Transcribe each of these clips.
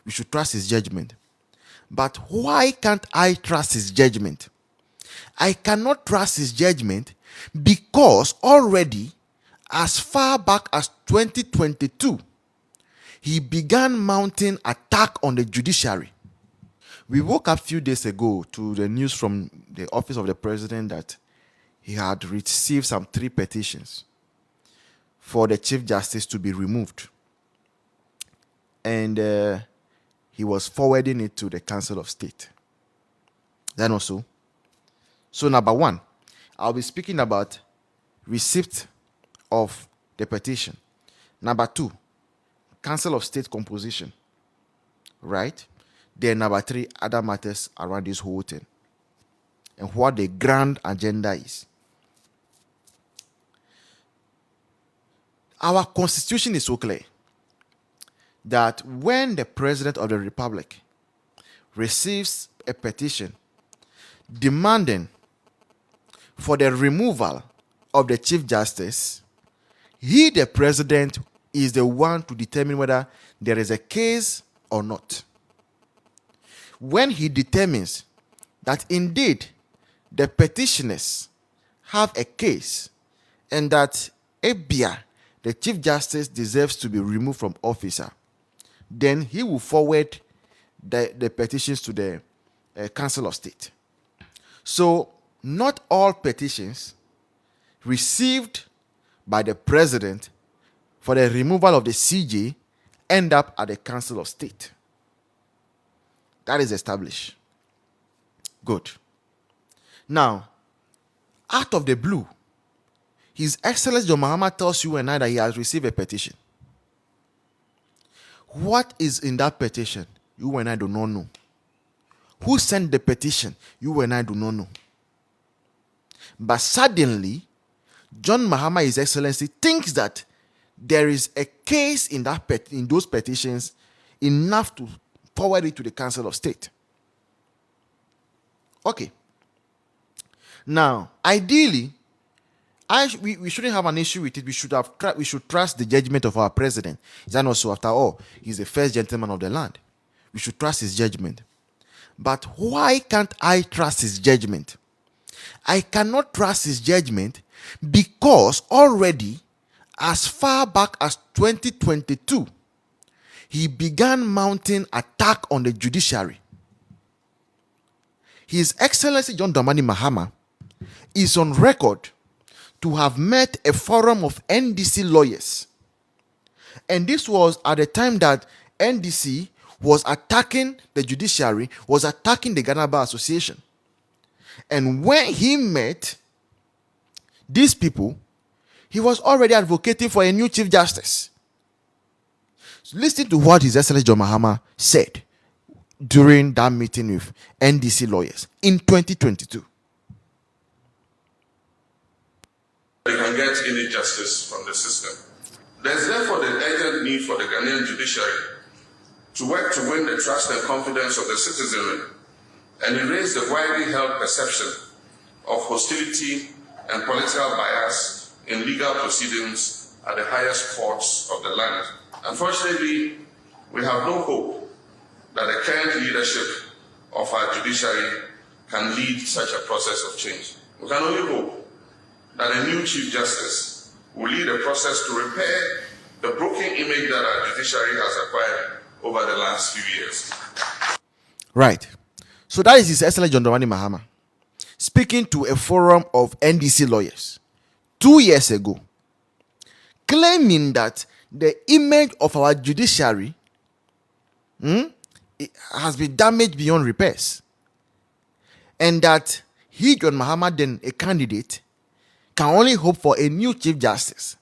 we should trust his judgment. But why can't I trust his judgment? I cannot trust his judgment because already, as far back as 2022, he began mounting attack on the judiciary. We woke up a few days ago to the news from the office of the president that he had received some 3 petitions for the Chief Justice to be removed. And he was forwarding it to the Council of State. Then also. So number 1, I'll be speaking about receipt of the petition. Number 2, Council of State composition. Right? Then number 3, other matters around this whole thing. And what the grand agenda is. Our constitution is so clear that when the President of the Republic receives a petition demanding for the removal of the Chief Justice, he, the President, is the one to determine whether there is a case or not. When he determines that indeed the petitioners have a case and that the Chief Justice deserves to be removed from office, then he will forward the petitions to the Council of State. So, not all petitions received by the President for the removal of the CJ end up at the Council of State. That is established. Good. Now, out of the blue, His Excellency John Mahama tells you and I that he has received a petition. What is in that petition? You and I do not know. Who sent the petition? You and I do not know. But suddenly, John Mahama, His Excellency, thinks that there is a case in those petitions enough to forward it to the Council of State. Okay. Now, ideally, we shouldn't have an issue with it. We should trust the judgment of our president. Is that not so? After all, he's the first gentleman of the land. We should trust his judgment. But why can't I trust his judgment? I cannot trust his judgment because already, as far back as 2022, he began mounting attack on the judiciary. His Excellency John Dramani Mahama is on record to have met a forum of NDC lawyers. And this was at the time that NDC was attacking the judiciary, was attacking the Ghana Bar Association. And when he met these people, he was already advocating for a new Chief Justice. So listen to what His Excellency John Mahama said during that meeting with NDC lawyers in 2022. They can get any justice from the system. There's therefore the urgent need for the Ghanaian judiciary to work to win the trust and confidence of the citizenry and erase the widely held perception of hostility and political bias in legal proceedings at the highest courts of the land. Unfortunately, we have no hope that the current leadership of our judiciary can lead such a process of change. We can only hope that a new Chief Justice will lead a process to repair the broken image that our judiciary has acquired over the last few years. Right. So that is His Excellency John Dramani Mahama speaking to a forum of NDC lawyers 2 years ago, claiming that the image of our judiciary has been damaged beyond repairs. And that he, John Mahama, then a candidate, can only hope for a new Chief Justice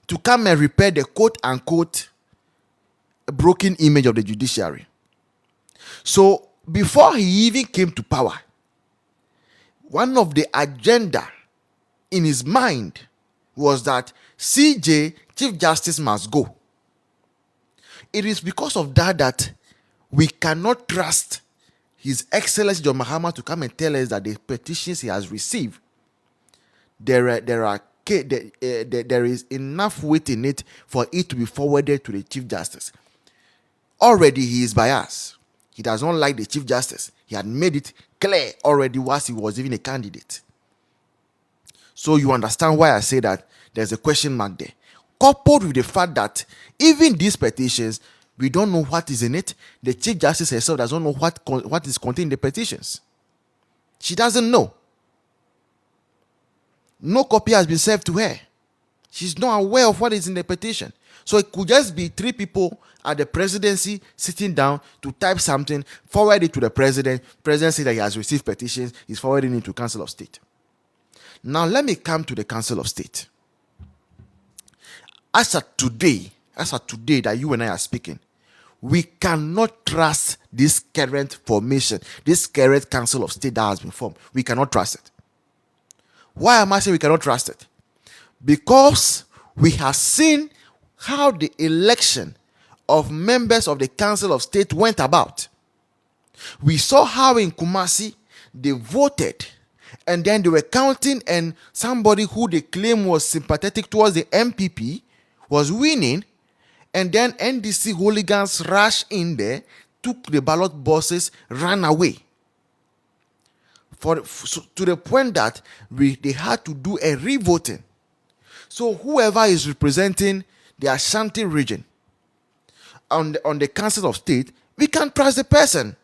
to come and repair the quote-unquote broken image of the judiciary. So, before he even came to power, one of the agenda in his mind was that CJ, Chief Justice, must go. It is because of that we cannot trust His Excellency John Mahama to come and tell us that the petitions he has received, there is enough weight in it for it to be forwarded to the Chief Justice. already he is biased. He does not like the Chief Justice. He had made it clear already whilst he was even a candidate. So you understand why I say that there's a question mark there. Coupled with the fact that even these petitions, we don't know what is in it. The Chief Justice herself doesn't know what is contained in the petitions. She doesn't know. No copy has been served to her. She's not aware of what is in the petition. So it could just be 3 people at the presidency sitting down to type something, forward it to the president. President says that he has received petitions. He's forwarding it to Council of State. Now let me come to the Council of State. As of today that you and I are speaking, we cannot trust this current formation, this current Council of State that has been formed. We cannot trust it. Why am I saying we cannot trust it? Because we have seen how the election of members of the Council of State went about. We saw how in Kumasi they voted, and then they were counting, and somebody who they claim was sympathetic towards the MPP was winning, and then NDC hooligans rushed in there, took the ballot boxes, ran away. To the point that they had to do a re-voting. So whoever is representing the Ashanti region on the Council of State, we can't trust the person.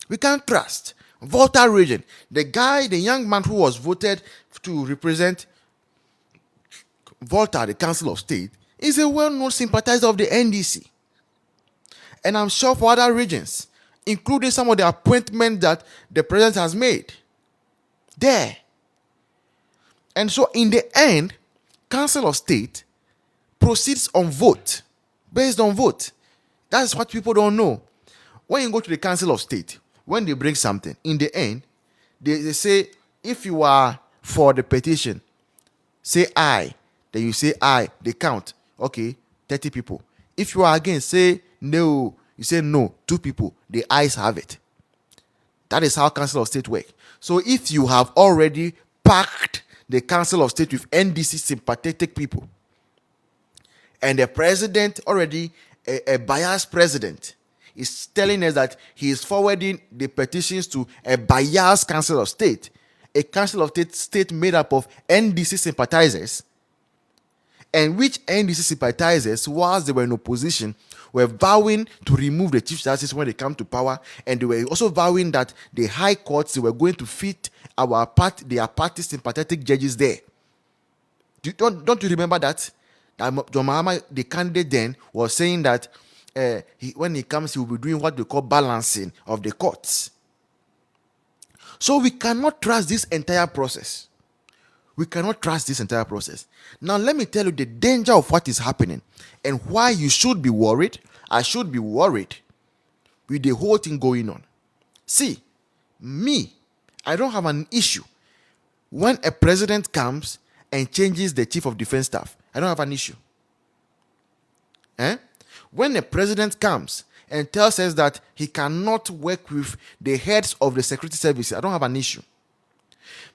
We can't trust. Volta region, the young man who was voted to represent Volta, the Council of State, is a well-known sympathizer of the NDC. And I'm sure for other regions, including some of the appointments that the president has made there. And so in the end, Council of State proceeds on vote, based on vote. That's what people don't know. When you go to the Council of State, when they bring something, in the end, they say, if you are for the petition, say aye. Then you say aye, they count. Okay, 30 people. If you are against, say no. You say no, 2 people. The ayes have it. That is how Council of State work. So if you have already packed the Council of State with NDC sympathetic people, and the president already, a biased president, is telling us that he is forwarding the petitions to a biased Council of State, a Council of State made up of NDC sympathizers, and which NDC sympathizers, whilst they were in opposition, were vowing to remove the Chief Justice when they come to power, and they were also vowing that the high courts, they were going to fit their party sympathetic judges there. Don't you remember that? John Mahama, the candidate then, was saying that when he comes, he will be doing what they call balancing of the courts. So we cannot trust this entire process. We cannot trust this entire process. Now, let me tell you the danger of what is happening and why you should be worried. I should be worried with the whole thing going on. See, me, I don't have an issue when a president comes and changes the chief of defense staff. I don't have an issue. When a president comes and tells us that he cannot work with the heads of the security services, I don't have an issue.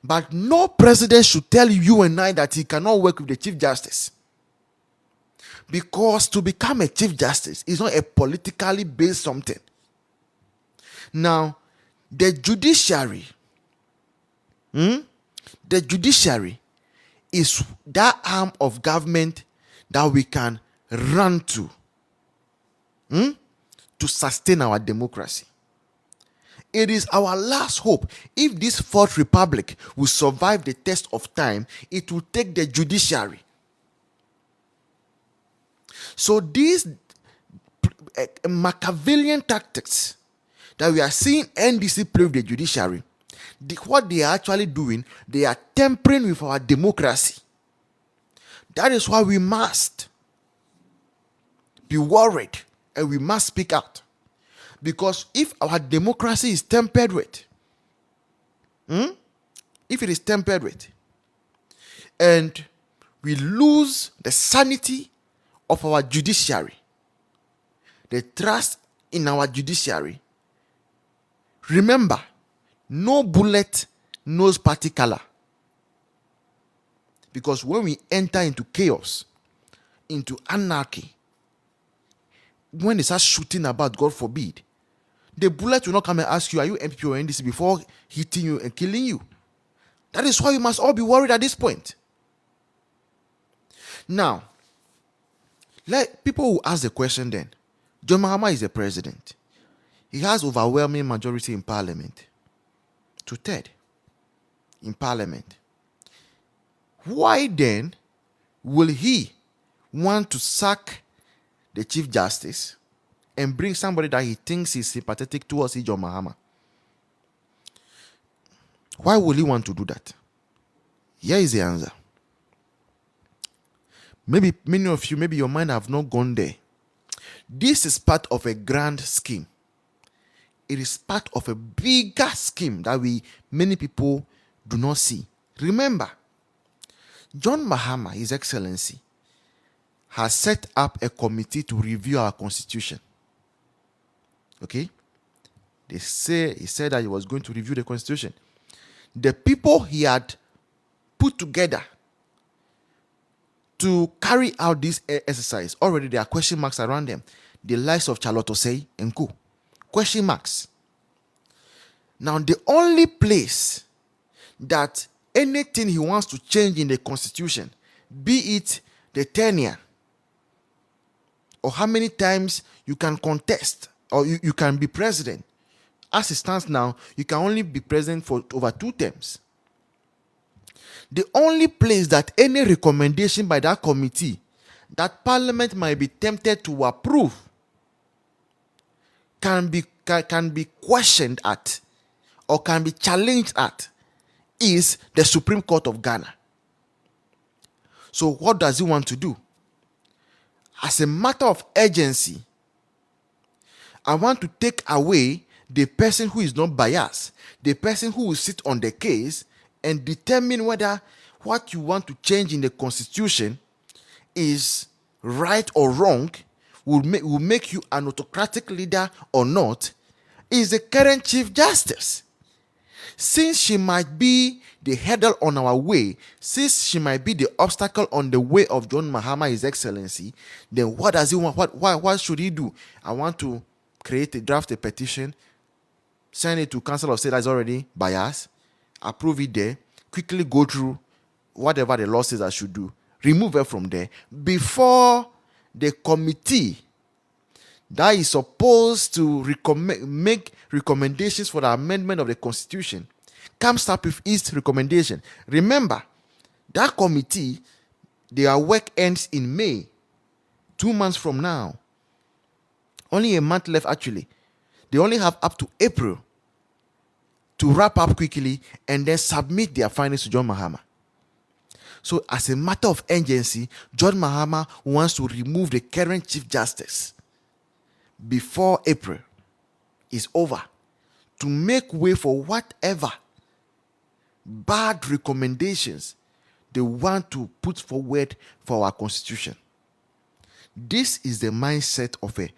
But no president should tell you and I that he cannot work with the Chief Justice. Because to become a Chief Justice is not a politically based something. Now, the judiciary is that arm of government that we can run to sustain our democracy. It is our last hope. If this Fourth Republic will survive the test of time, it will take the judiciary. So these Machiavellian tactics that we are seeing NDC play with the judiciary, what they are actually doing, they are tampering with our democracy. That is why we must be worried and we must speak out. Because if our democracy is tampered with, if it is tampered with, and we lose the sanity of our judiciary, the trust in our judiciary, remember, no bullet knows party color. Because when we enter into chaos, into anarchy, when they start shooting about, God forbid, the bullet will not come and ask you, are you MPP or NDC, before hitting you and killing you. That is why we must all be worried at this point. Now, let people who ask the question then, John Mahama is the president. He has overwhelming majority in parliament. 2/3 in parliament. Why then will he want to sack the Chief Justice and bring somebody that he thinks is sympathetic towards John Mahama? Why will he want to do that? Here is the answer. Maybe many of you, maybe your mind have not gone there. This is part of a grand scheme. It is part of a bigger scheme that many people do not see. Remember, John Mahama, His Excellency, has set up a committee to review our constitution. Okay? He said that he was going to review the constitution. The people he had put together to carry out this exercise, already there are question marks around them. The likes of Charlotte Osei and co. Question marks. Now, the only place that anything he wants to change in the constitution, be it the tenure, or how many times you can contest, or you can be president. As it stands now, you can only be president for over 2 terms. The only place that any recommendation by that committee that Parliament might be tempted to approve can be questioned at or can be challenged at is the Supreme Court of Ghana. So what does he want to do? As a matter of urgency, I want to take away the person who is not biased, the person who will sit on the case and determine whether what you want to change in the constitution is right or wrong, will make you an autocratic leader or not, is the current Chief Justice. Since she might be the hurdle on our way, since she might be the obstacle on the way of John Mahama, His Excellency, then what does he want? What should he do? I want to draft a petition, send it to Council of State that's already biased, approve it there, quickly go through whatever the law says I should do, remove her from there before the committee that is supposed to make recommendations for the amendment of the constitution comes up with its recommendation. Remember, that committee, their work ends in May, 2 months from now. Only a month left, actually. They only have up to April to wrap up quickly and then submit their findings to John Mahama. So, as a matter of urgency, John Mahama wants to remove the current Chief Justice before April is over, to make way for whatever bad recommendations they want to put forward for our constitution. This is the mindset of a